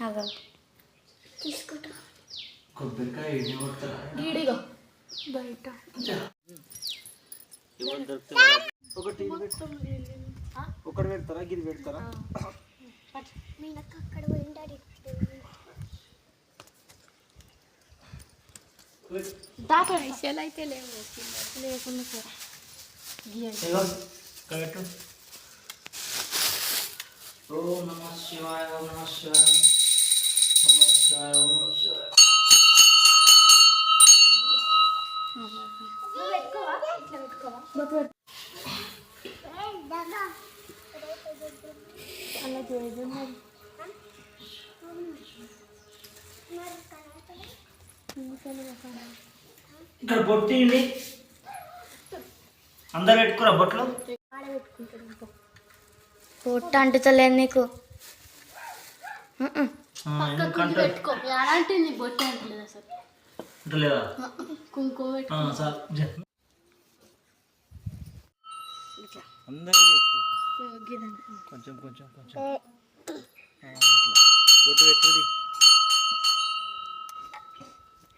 అగో తీసుకుంటా కొబ్బరికాయ ఈడిగో బయట ఒకటి పెడతారా గిది పెడతారా మీనక్క అక్కడ పోయిండాడు పైసలు అయితే లేవు లేకుండా సార్ కరెక్ట్ ఓం నమః శివాయ ఓం నమః శివాయ నమః శివాయ ఓం నమః శివాయ పెట్టుకోవా ఇట్లా పెట్టుకోవా అలా చేయదు మరి ఇక్కడ బొట్టిండి అందరు పెట్టుకురా బొట్లు పొట్ట అంటుతలేదు నీకు పెట్టుకో అలాంటి నీ బొట్టు అంటలేదు అసలు లేదా కుంకుమ సార్ కొంచెం కొంచెం కొంచెం బొట్టు పెట్టుది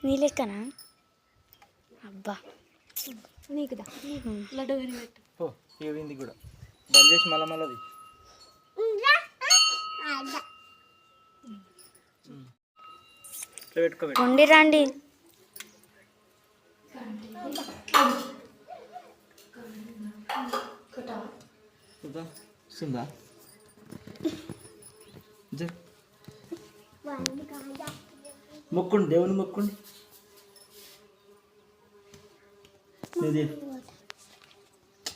నీ లెక్కనా అబ్బా నీకుదా లడ్డు పెట్టు ఓ ఏవింది కూడా బంద్ చేసి మళ్ళా మళ్ళీ పెట్టుకోబెట్టు కొండి రండి వస్తుందా మొక్కండి దేవుని మొక్కండి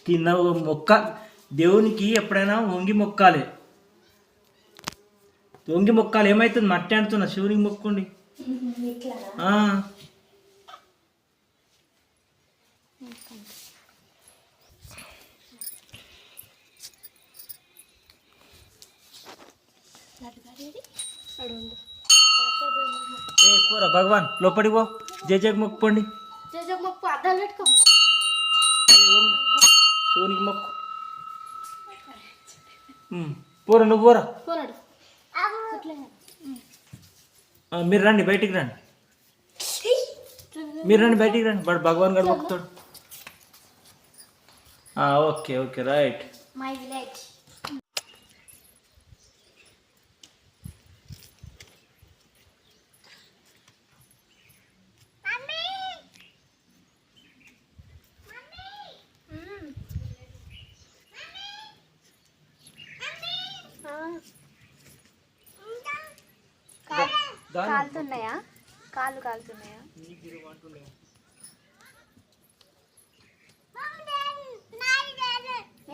కింద మొక్క దేవునికి ఎప్పుడైనా వంగి మొక్కాలి వంగి మొక్కాలి ఏమవుతుంది మట్టి అంటున్నా శివునికి మొక్కండి పోరా భగవాన్ లోపలికి పో జయ జగ మొక్కండి మొక్కు అద్దాలు పెట్టుకో శివునికి మొక్కు పోరా నువ్వు పోరా పోరాడు మీరు రండి బయటికి రండి మీరు రండి బయటికి రండి వాడు భగవాన్ గారు మొక్కుతాడు okay okay right my village కాలుతున్నాయా కాళ్ళు కాలుతున్నాయా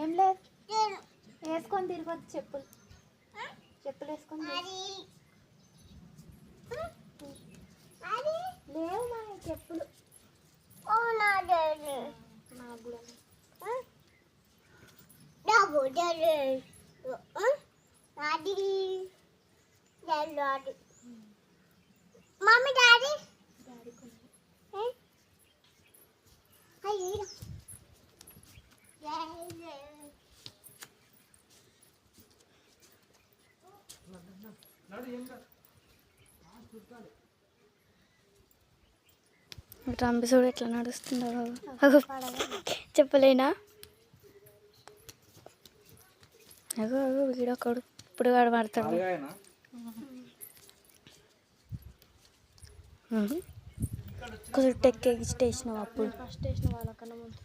ఏం లేదు వేసుకొని తిరగొచ్చు చెప్పులు చెప్పులు వేసుకొని లేవు మా చెప్పులు మమ్మీ డాడీ రంపిసోడు ఎట్లా నడుస్తుందో చెప్పలేనా అగో అగో వీడొకడు ఇప్పుడు వాడు పడతాడు కొంచెం టెక్ ఎక్కిచ్చేసినావు అప్పుడు ఫస్ట్ వేసిన వాళ్ళకన్నా ముందు